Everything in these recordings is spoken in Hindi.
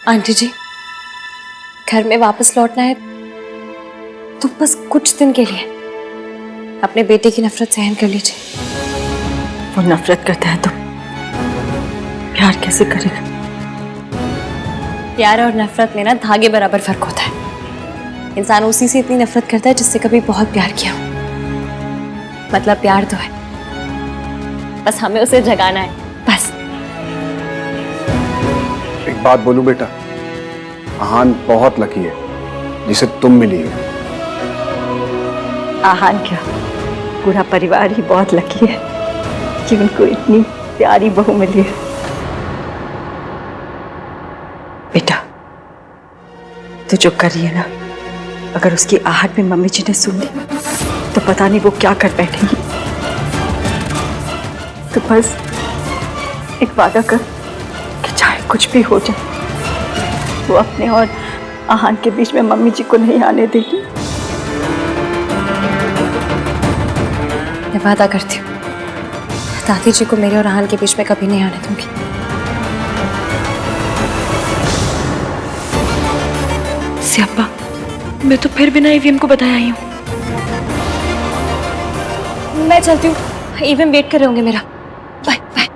आंटी जी, घर में वापस लौटना है तो बस कुछ दिन के लिए अपने बेटे की नफरत सहन कर लीजिए। वो नफरत करता है तो प्यार कैसे करेगा? प्यार और नफरत में ना धागे बराबर फर्क होता है। इंसान उसी से इतनी नफरत करता है जिससे कभी बहुत प्यार किया हो। मतलब प्यार तो है, बस हमें उसे जगाना है, बस। एक बात बोलूं बेटा, आहान बहुत लकी है जिसे तुम मिली हो। आहान क्या, पूरा परिवार ही बहुत लकी है कि उनको इतनी प्यारी बहू मिली है। बेटा, तो जो करी है ना, अगर उसकी आहट में मम्मी जी ने सुन ली तो पता नहीं वो क्या कर बैठेंगी। तो बस एक वादा कर कि चाहे कुछ भी हो जाए, वो अपने और आहान के बीच में मम्मी जी को नहीं आने देगी। मैं वादा करती हूँ, दादी जी को मेरे और आहान के बीच में कभी नहीं आने दूंगी। सियापा, मैं तो फिर बिना ईवीएम को बताया ही हूँ। मैं चलती हूँ, ईवीएम वेट कर रहे होंगे मेरा। Bye bye.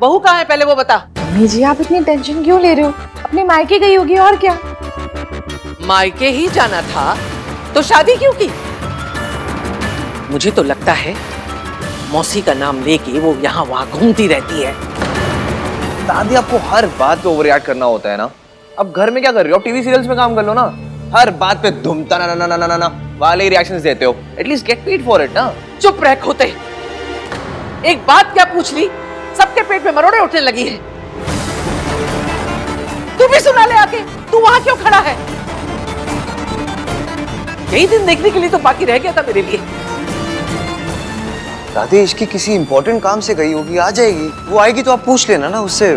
बहू कहाँ है पहले वो बता। मम्मी जी, आप इतनी टेंशन क्यों ले रहे हो? अपने मायके गई होगी और क्या। मायके ही जाना था तो शादी क्यों की? मुझे तो लगता है मौसी का नाम लेके वो यहाँ वहाँ घूमती रहती है। दादी, आपको हर बात पे ओवर रिएक्ट करना होता है ना। अब घर में क्या कर रही हो? आप टीवी सीरियल्स में काम कर लो ना। हर बात पे धुमता ना ना ना ना ना ना वाले रिएक्शंस देते हो। At least get paid for it ना। चुप रह खोते। एक बात क्या पूछ ली, सबके पेट में मरोड़े उठने लगी है। तू भी सुना ले आके, तू वहां क्यों खड़ा है? यही दिन देखने के लिए तो बाकी रह गया था मेरे लिए। दादी, इसकी किसी इंपॉर्टेंट काम से गई होगी, आ जाएगी। वो आएगी तो आप पूछ लेना ना उससे।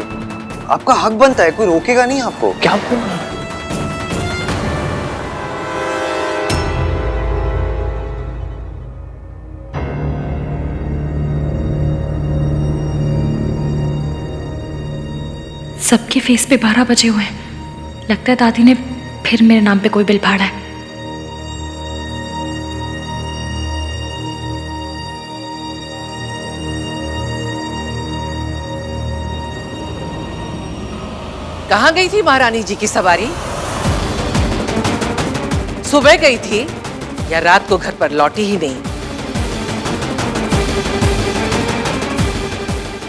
आपका हक बनता है, कोई रोकेगा नहीं आपको। क्या सबके फेस पे 12 बजे हुए हैं। लगता है दादी ने फिर मेरे नाम पे कोई बिल फाड़ा है। कहाँ गई थी महारानी जी की सवारी? सुबह गई थी या रात को घर पर लौटी ही नहीं?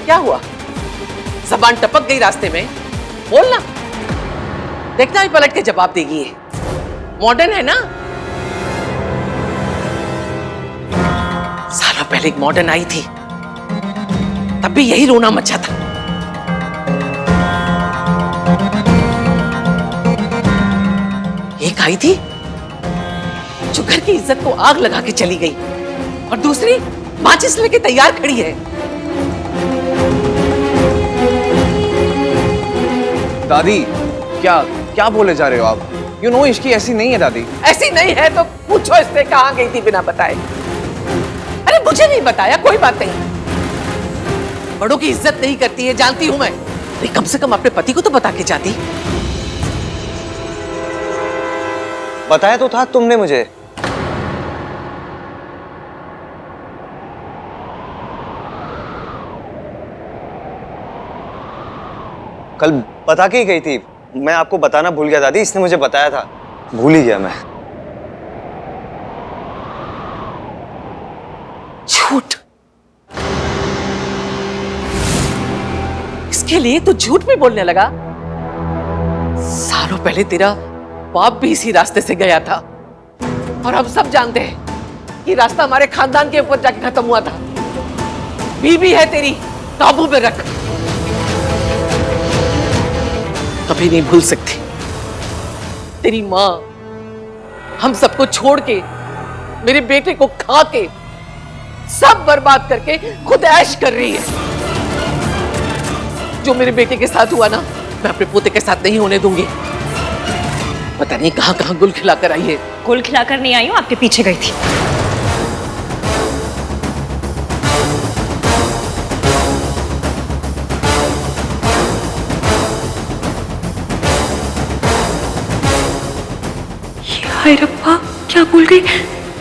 क्या हुआ? जबान टपक गई रास्ते में? बोलना, देखना ही पलट के जवाब देगी। ये मॉडर्न है ना। सालों पहले एक मॉडर्न आई थी, तब भी यही रोना मचा था। एक आई थी जो घर की इज्जत को आग लगा के चली गई, और दूसरी माचिस लेके तैयार खड़ी है। दादी, क्या क्या बोले जा रहे हो आप? यू नो इसकी ऐसी नहीं है दादी। ऐसी नहीं है तो पूछो इससे कहां गई थी बिना बताए। अरे मुझे नहीं बताया, कोई बात नहीं। बड़ों की इज्जत नहीं करती है, जानती हूं मैं। नहीं, कम से कम अपने पति को तो बता के जाती। बताया तो था तुमने मुझे। कल बता के ही गई थी। मैं आपको बताना भूल गया दादी, इसने मुझे बताया था, भूल ही गया मैं। झूठ। इसके लिए तो झूठ भी बोलने लगा। सालों पहले तेरा बाप भी इसी रास्ते से गया था, और हम सब जानते हैं कि रास्ता हमारे खानदान के ऊपर जाके खत्म हुआ था। बीवी है तेरी, काबू में रख। कभी नहीं भूल सकती तेरी माँ हम सबको छोड़ के, मेरे बेटे को खा के, सब बर्बाद करके खुद ऐश कर रही है। जो मेरे बेटे के साथ हुआ ना, मैं अपने पोते के साथ नहीं होने दूंगी। पता नहीं कहां कहां गुल खिलाकर आई है। गुल खिलाकर नहीं आई हूँ, आपके पीछे गई थी। हाय रब्बा, क्या भूल गई,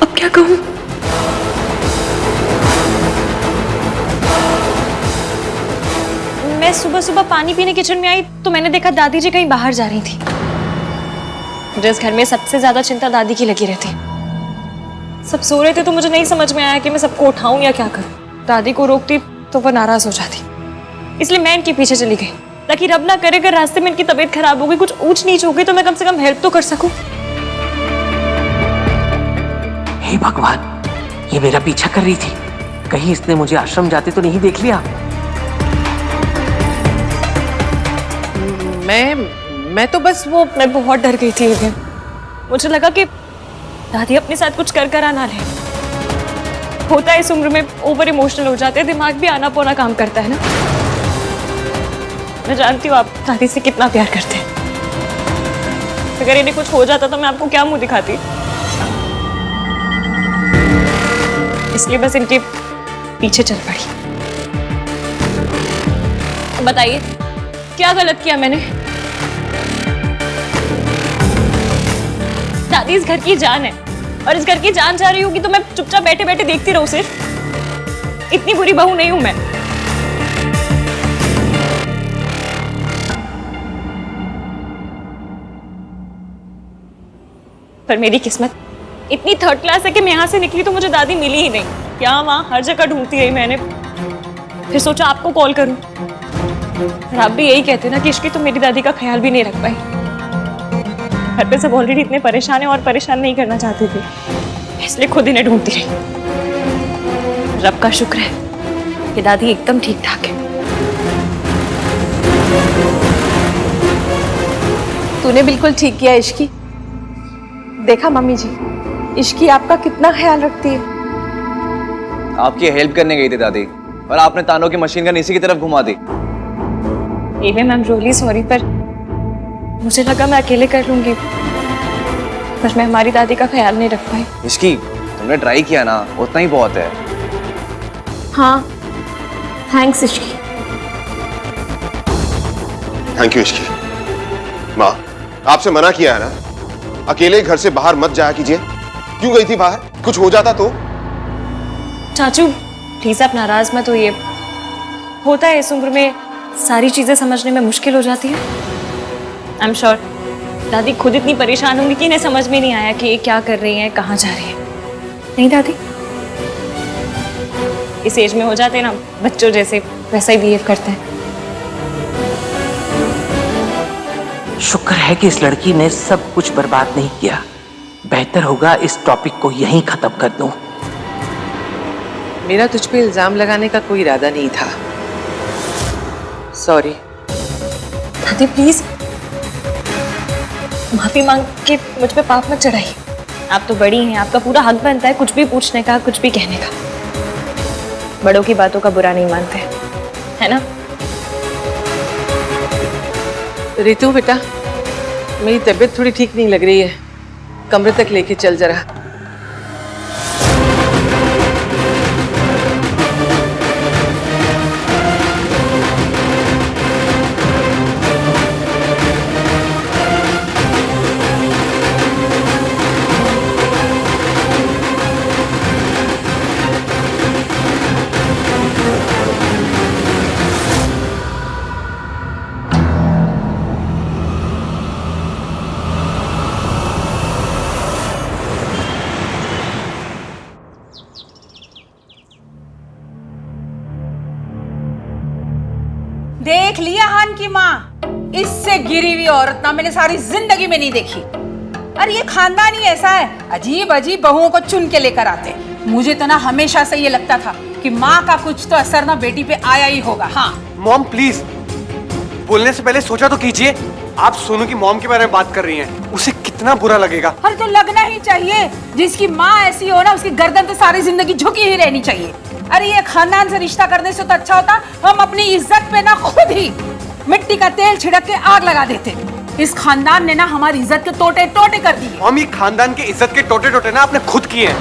अब क्या कहूँ? मैं सुबह सुबह पानी पीने किचन में आई तो मैंने देखा दादी जी कहीं बाहर जा रही थी। मुझे इस घर में सबसे ज्यादा चिंता दादी की लगी रहती। सब सो रहे थे तो मुझे नहीं समझ में आया कि मैं सबको उठाऊं या क्या करूं। दादी को रोकती तो वो नाराज हो जाती, इसलिए मैं इनके पीछे चली गई ताकि रब ना करे अगर रास्ते में इनकी तबीयत खराब हो गई, कुछ ऊंच नीच हो गई, तो मैं कम से कम हेल्प तो कर सकूं। हे भगवान, ये मेरा पीछा कर रही थी, कहीं इसने मुझे आश्रम जाते तो नहीं देख लिया। मैं तो बस मैं बहुत डर गई थी। मुझे लगा कि दादी अपने साथ कुछ कर कर ना ले। होता है इस उम्र में ओवर इमोशनल हो जाते हैं, दिमाग भी आना पौना काम करता है ना। मैं जानती हूँ आप दादी से कितना प्यार करते हैं। अगर इन्हें कुछ हो जाता तो मैं आपको क्या मुंह दिखाती। इसलिए बस इनके पीछे चल पड़ी। बताइए क्या गलत किया मैंने? दादी इस घर की जान है और इस घर की जान जा रही होगी तो मैं चुपचाप बैठे बैठे देखती रहूं सिर्फ? इतनी बुरी बहू नहीं हूं मैं। पर मेरी किस्मत इतनी थर्ड क्लास है कि मैं यहां से निकली तो मुझे दादी मिली ही नहीं। क्या वहां हर जगह ढूंढती रही मैंने, फिर सोचा आपको कॉल करूं। और आप भी यही कहते ना कि इश्की तो मेरी दादी का ख्याल भी नहीं रख पाई। घर पे सब ऑलरेडी इतने परेशान हैं और परेशान नहीं करना चाहते थे, इसलिए खुद इन्हें ढूंढती रही। रब का शुक्र है कि दादी एकदम ठीक ठाक है। तूने बिल्कुल ठीक किया इश्की। देखा मम्मी जी, इश्की आपका कितना ख्याल रखती है। आपकी हेल्प करने गई थी दादी, और आपने तानों की मशीन गन इसी की तरफ घुमा दी। Ma'am I am really sorry, पर मुझे लगा मैं अकेले कर लूंगी, पर मैं हमारी दादी का ख्याल नहीं रख पाई। इसकी तुमने ट्राई किया ना, उतना ही बहुत है। हाँ thanks Ishki. Thank you Ishki. माँ, आपसे मना किया है ना, अकेले घर से बाहर मत जाया कीजिए। क्यों गई थी बाहर? कुछ हो जाता तो? चाचू प्लीज आप नाराज मत होइए। होता है इस उम्र में सारी चीजें समझने में मुश्किल हो जाती है। आई एम श्योर दादी खुद इतनी परेशान होंगी कि इन्हें समझ में नहीं आया कि ये क्या कर रही हैं, कहाँ जा रही हैं। नहीं दादी, इस एज में हो जाते हैं ना बच्चों जैसे, वैसा ही बिहेव करते हैं। शुक्र है कि इस लड़की ने सब कुछ बर्बाद नहीं किया। बेहतर होगा इस टॉपिक को यहीं खत्म कर दूं। मेरा तुझ पे इल्जाम लगाने का कोई इरादा नहीं था, सॉरी। दादी प्लीज माफी मांग के मुझ पे पाप मत चढ़ाइए। आप तो बड़ी हैं, आपका पूरा हक बनता है कुछ भी पूछने का, कुछ भी कहने का। बड़ों की बातों का बुरा नहीं मानते, है ना? रितु बेटा, मेरी तबीयत थोड़ी ठीक नहीं लग रही है, कमरे तक लेके चल जरा। देख लिया हान की माँ, इससे गिरी हुई औरत ना मैंने सारी जिंदगी में नहीं देखी। अरे ये खानदान ही ऐसा है, अजीब अजीब बहुओं को चुन के लेकर आते हैं। मुझे तो ना हमेशा से ये लगता था कि माँ का कुछ तो असर ना बेटी पे आया ही होगा। हाँ मॉम प्लीज, बोलने से पहले सोचा तो कीजिए। आप सोनू की मॉम के बारे में बात कर रही हैं, उसे कितना बुरा लगेगा। अरे तो लगना ही चाहिए, जिसकी माँ ऐसी हो ना उसकी गर्दन तो सारी जिंदगी झुकी ही रहनी चाहिए। अरे ये खानदान से रिश्ता करने से तो अच्छा होता हम अपनी इज्जत पे ना खुद ही मिट्टी का तेल छिड़क के आग लगा देते। इस खानदान ने ना हमारी इज्जत के टोटे टोटे कर दिए। मॉम ये खानदान के इज्जत के टोटे टोटे ना आपने खुद किए हैं।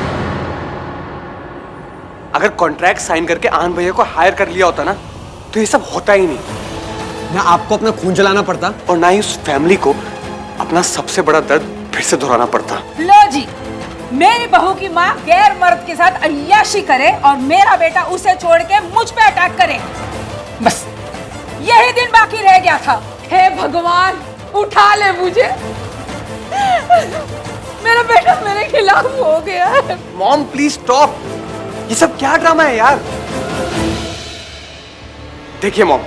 अगर कॉन्ट्रैक्ट साइन करके आन भैया को हायर कर लिया होता ना तो ये सब होता ही नहीं। ना आपको अपना खून जलाना पड़ता और ना ही उस फैमिली को अपना सबसे बड़ा दर्द फिर से दोहराना पड़ता। लो जी, मेरी बहू की माँ गैर मर्द के साथ अय्याशी करे और मेरा बेटा उसे छोड़ के मुझ पे अटैक करे, बस यही दिन बाकी रह गया था। हे भगवान, उठा ले मुझे, मेरा बेटा मेरे खिलाफ हो गया है। मॉम प्लीज स्टॉप, ये सब क्या ड्रामा है यार। देखिए मॉम,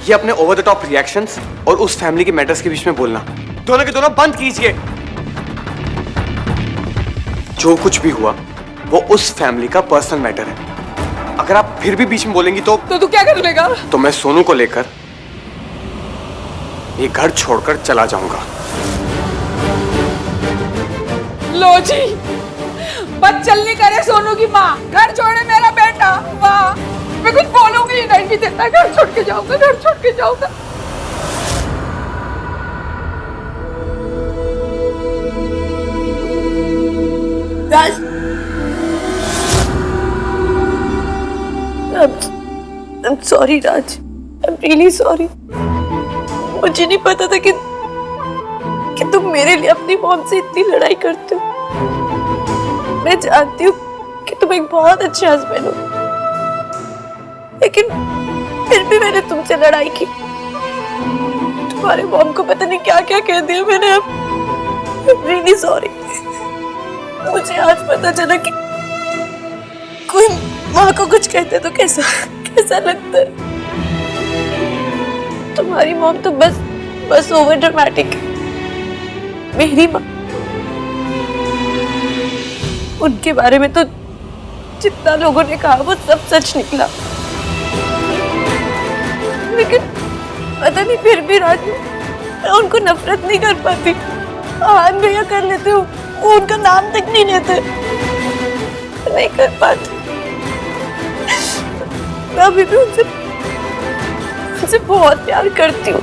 ये अपने ओवर द टॉप रिएक्शंस और उस फैमिली के मैटर्स के बीच में बोलना दोनों के दोनों बंद कीजिए। जो कुछ भी हुआ वो उस फैमिली का पर्सनल मैटर है। अगर आप फिर भी बीच में बोलेंगी तो तू क्या कर लेगा? तो मैं सोनू को लेकर ये घर छोड़कर चला जाऊंगा। लो जी, बदचलनी करे सोनू की माँ, घर छोड़े मेरा बेटा। वाह, मैं कुछ बोलूंगी ही नहीं कि जितना घर छोड़ के जाऊंगा, घर छोड़ के जाऊंगा। राज, I'm sorry Raj, I'm really sorry। मुझे नहीं पता था कि तुम मेरे लिए अपनी मॉम से इतनी लड़ाई करते हो। मैं जानती हूँ कि तुम एक बहुत अच्छे हस्बैंड हो, लेकिन फिर भी मैंने तुमसे लड़ाई की। तुम्हारे मॉम को पता नहीं क्या क्या कह दिया मैंने। I'm really sorry। मुझे आज पता चला कि कोई माँ को कुछ कहते तो कैसा लगता है। तुम्हारी मॉम तो बस ओवर ड्रामेटिक है। मेरी माँ, उनके बारे में तो जितना लोगों ने कहा वो सब सच निकला, लेकिन पता नहीं फिर भी राजू मैं उनको नफरत नहीं कर पाती। आन भैया कर लेते हो, वो उनका नाम तक नहीं लेते, नहीं कर पाती। मैं अभी भी उनसे बहुत प्यार करती हूँ।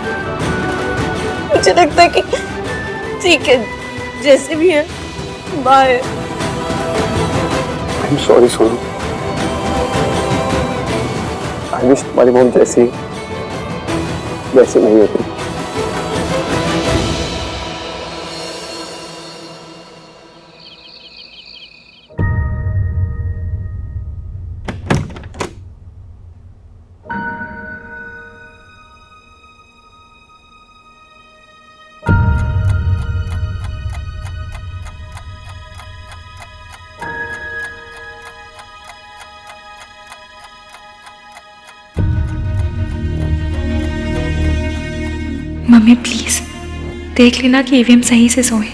मुझे लगता है कि ठीक है, जैसे भी है bye. I'm sorry Sonu, I wish तुम्हारी मॉम जैसी वैसी नहीं होती। मम्मी प्लीज देख लेना कि ईवीएम सही से सोए।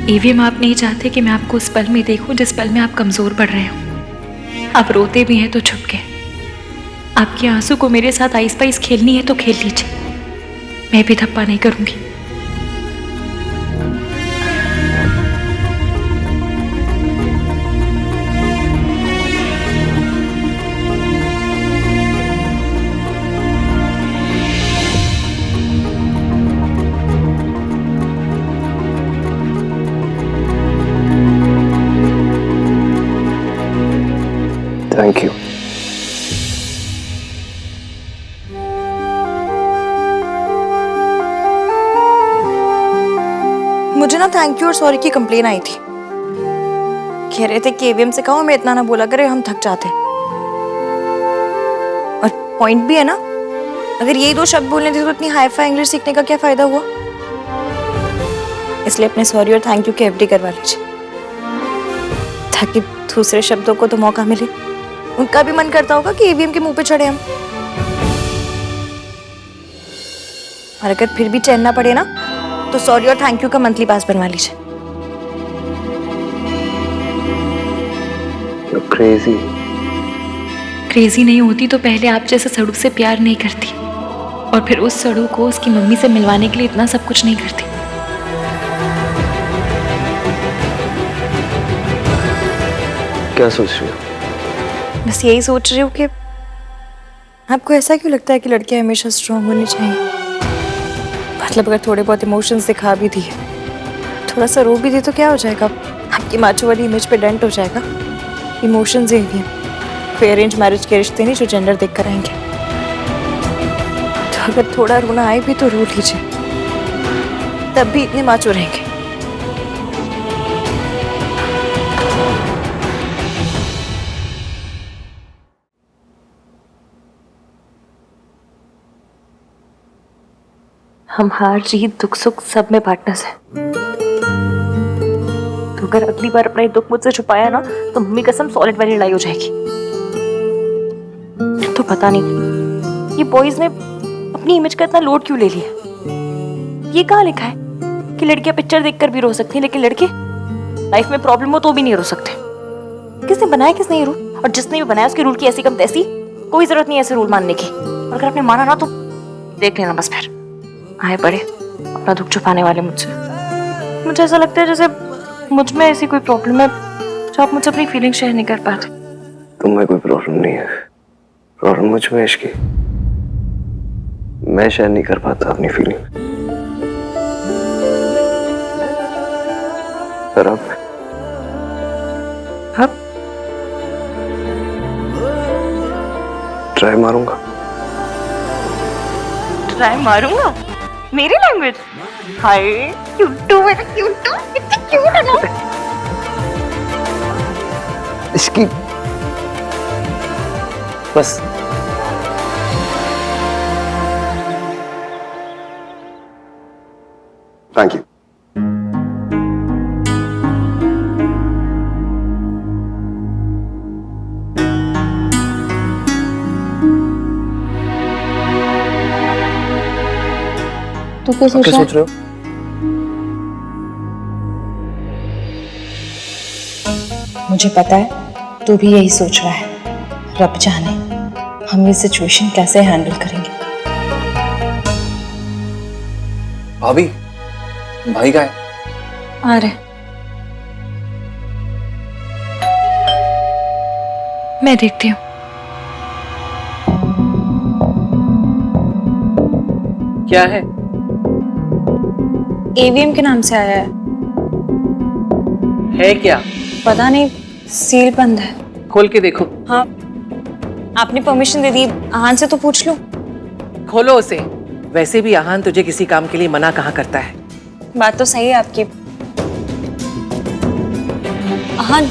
ईवीएम, आप नहीं चाहते कि मैं आपको उस पल में देखूं जिस पल में आप कमजोर पड़ रहे हो। आप रोते भी हैं तो छुप के। आपके आंसू को मेरे साथ आइस पाइस खेलनी है तो खेल लीजिए, मैं भी धप्पा नहीं करूंगी। Thank you. मुझे ना थैंक यू और सॉरी की कंप्लेन आई थी। कह रहे थे कि एवीएम से कहो मैं इतना ना बोला करे, हम थक जाते। और पॉइंट भी है ना, अगर यही दो शब्द बोलने थे तो इतनी हाई फाई इंग्लिश सीखने का क्या फायदा हुआ। इसलिए अपने सॉरी और थैंक यू के एफडी करवा लीजिए, ताकि दूसरे शब्दों को तो मौका मिले। उनका भी मन करता होगा कि ईवीएम के मुंह पे चढ़े हम। और अगर फिर भी चैन ना पड़े ना तो सॉरी और थैंक यू का मंथली पास बनवा लीजिए। क्रेजी क्रेजी नहीं होती तो पहले आप जैसे सड़ू से प्यार नहीं करती, और फिर उस सड़ू को उसकी मम्मी से मिलवाने के लिए इतना सब कुछ नहीं करती। क्या सोच रही हो? बस यही सोच रही हूँ कि आपको ऐसा क्यों लगता है कि लड़कियां हमेशा स्ट्रांग होनी चाहिए। मतलब अगर थोड़े बहुत इमोशंस दिखा भी दिए, थोड़ा सा रो भी दी तो क्या हो जाएगा, आपकी माचो वाली इमेज पे डेंट हो जाएगा। इमोशंस ही हैं। कोई अरेंज मैरिज के रिश्ते नहीं जो जेंडर देख कर आएंगे। तो अगर थोड़ा रोना आए भी तो रो लीजिए, तब भी इतने माचो रहेंगे। हम हार जीत दुख सुख सब में पार्टनर्स हैं। तो अगर अगली बार अपना ये दुख मुझसे छुपाया ना तो मम्मी कसम सॉलिड वाली लड़ाई हो जाएगी। तो पता नहीं ये बॉयज ने अपनी इमेज का इतना लोड क्यों ले लिया। ये कहाँ लिखा है कि लड़कियां पिक्चर देखकर भी रो सकती हैं लेकिन लड़के लाइफ में प्रॉब्लम हो तो भी नहीं रो सकते। किसने बनाया किसने ये रूल? और जिसने भी बनाया उसकी रूल की ऐसी कम तैसी, कोई जरूरत नहीं ऐसे रूल मानने की। और अगर आपने माना ना तो देख लेना बस फिर आए बड़े अपना दुख छुपाने वाले मुझसे। मुझे ऐसा लगता है जैसे मुझ में ऐसी कोई प्रॉब्लम है जो आप मुझसे अपनी फीलिंग शेयर नहीं कर पाते। तुम में कोई प्रॉब्लम नहीं है, प्रॉब्लम मुझ में इश्क की। मैं शेयर नहीं कर पाता अपनी फीलिंग। पर अब ट्राई मारूंगा। ट्राई मारूंगा? मेरी लैंग्वेज? हाय क्यूटू, मेरा क्यूटू, कितनी क्यूट है ना। इसकी बस थैंक यू। तू क्या सोच रहा है? सोच रहे हो? मुझे पता है तू भी यही सोच रहा है। रब जाने हम ये सिचुएशन कैसे हैंडल करेंगे। भाभी, भाई का है? आ रहे। मैं देखती हूँ। क्या है? एवीएम के नाम से आया है क्या? पता नहीं, सील बंद है। खोल के देखो। हाँ, आपने परमिशन दे दी, आहान से तो पूछ लो। खोलो उसे। वैसे भी आहान तुझे किसी काम के लिए मना कहाँ करता है। बात तो सही है आपकी। आहान,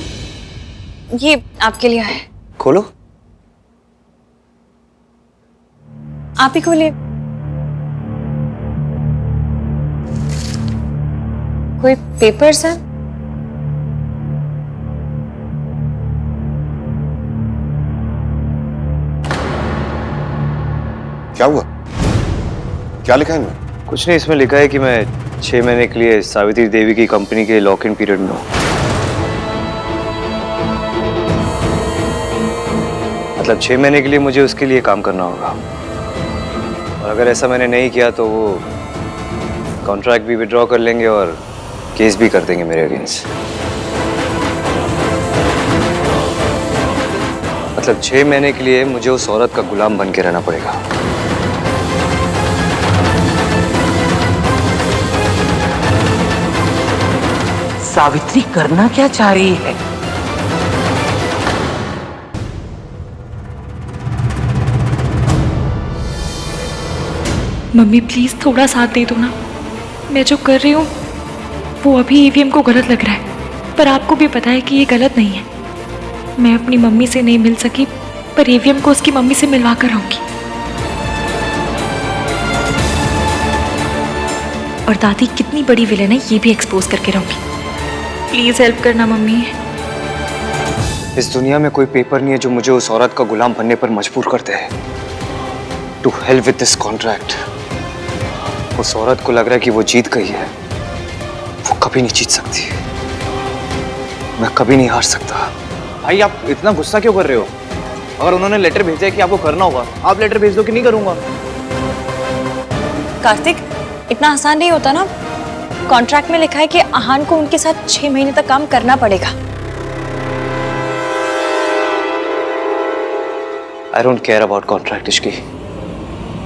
ये आपके लिए है। खोलो। आप ही खोलिए। कोई पेपर्स है? क्या हुआ? क्या लिखा है इनमें? कुछ नहीं, इसमें लिखा है कि मैं 6 महीने के लिए सावित्री देवी की कंपनी के लॉक इन पीरियड में हूँ। मतलब 6 महीने के लिए मुझे उसके लिए काम करना होगा, और अगर ऐसा मैंने नहीं किया तो वो कॉन्ट्रैक्ट भी विड्रॉ कर लेंगे और केस भी कर देंगे मेरे अगेंस्ट। मतलब 6 महीने के लिए मुझे उस औरत का गुलाम बन के रहना पड़ेगा। सावित्री करना क्या चाह रही है? मम्मी प्लीज थोड़ा साथ दे दो ना। मैं जो कर रही हूँ वो अभी ईवीएम को गलत लग रहा है, पर आपको भी पता है कि ये गलत नहीं है। मैं अपनी मम्मी से नहीं मिल सकी, पर ईवीएम को उसकी मम्मी से मिलवा कर आऊंगी। और दादी कितनी बड़ी विलेन है ये भी एक्सपोज करके रहूंगी। प्लीज हेल्प करना मम्मी। इस दुनिया में कोई पेपर नहीं है जो मुझे उस औरत का गुलाम बनने पर मजबूर करते हैं। To hell with this contract. उस औरत को लग रहा है कि वो जीत गई है, वो कभी नहीं जीत सकती। मैं कभी नहीं हार सकता। भाई आप इतना गुस्सा क्यों कर रहे हो? अगर उन्होंने लेटर भेजा है कि आपको करना होगा, आप लेटर भेज दो कि नहीं करूंगा। कार्तिक, इतना आसान नहीं होता ना। कॉन्ट्रैक्ट में लिखा है कि आहान को उनके साथ 6 महीने तक काम करना पड़ेगा। I don't care about contract Ishki.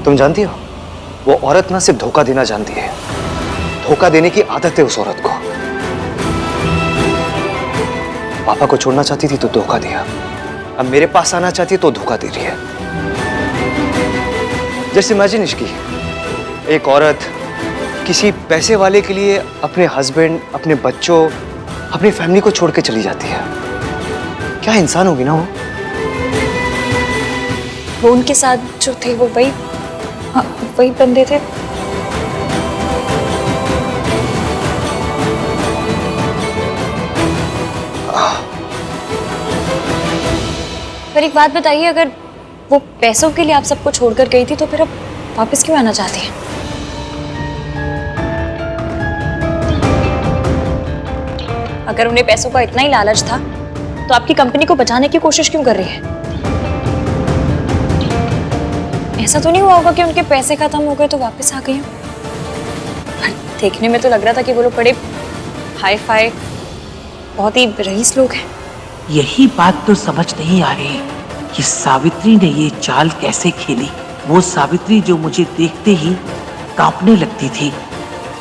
तुम जानती हो वो औरत ना सिर्फ धोखा देना जानती है, धोखा देने की आदत है उस औरत को। पापा को छोड़ना चाहती थी तो धोखा दिया, अब मेरे पास आना चाहती है तो धोखा दे रही है। जैसे इमेजिन इश्की, एक औरत किसी पैसे वाले के लिए अपने हस्बैंड, अपने बच्चों, अपनी फैमिली को छोड़ के चली जाती है। क्या इंसान होगी ना वो उनके साथ जो थे वो वही बंदे थे। पर एक बात बताइए, अगर वो पैसों के लिए आप सबको छोड़कर गई थी तो फिर अब वापस क्यों आना चाहती है? अगर उन्हें पैसों का इतना ही लालच था तो आपकी कंपनी को बचाने की कोशिश क्यों कर रही है? ऐसा तो नहीं हुआ होगा कि उनके पैसे खत्म हो गए तो वापस आ गई हो? देखने में तो लग रहा था कि वो लोग बड़े हाई फाई, बहुत ही रईस लोग हैं। यही बात तो समझ नहीं आ रही कि सावित्री ने ये चाल कैसे खेली। वो सावित्री जो मुझे देखते ही कांपने लगती थी,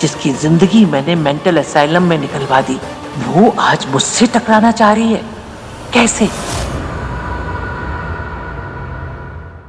जिसकी जिंदगी मैंने मेंटल असाइलम में निकलवा दी, वो आज मुझसे टकराना चाह रही है। कैसे?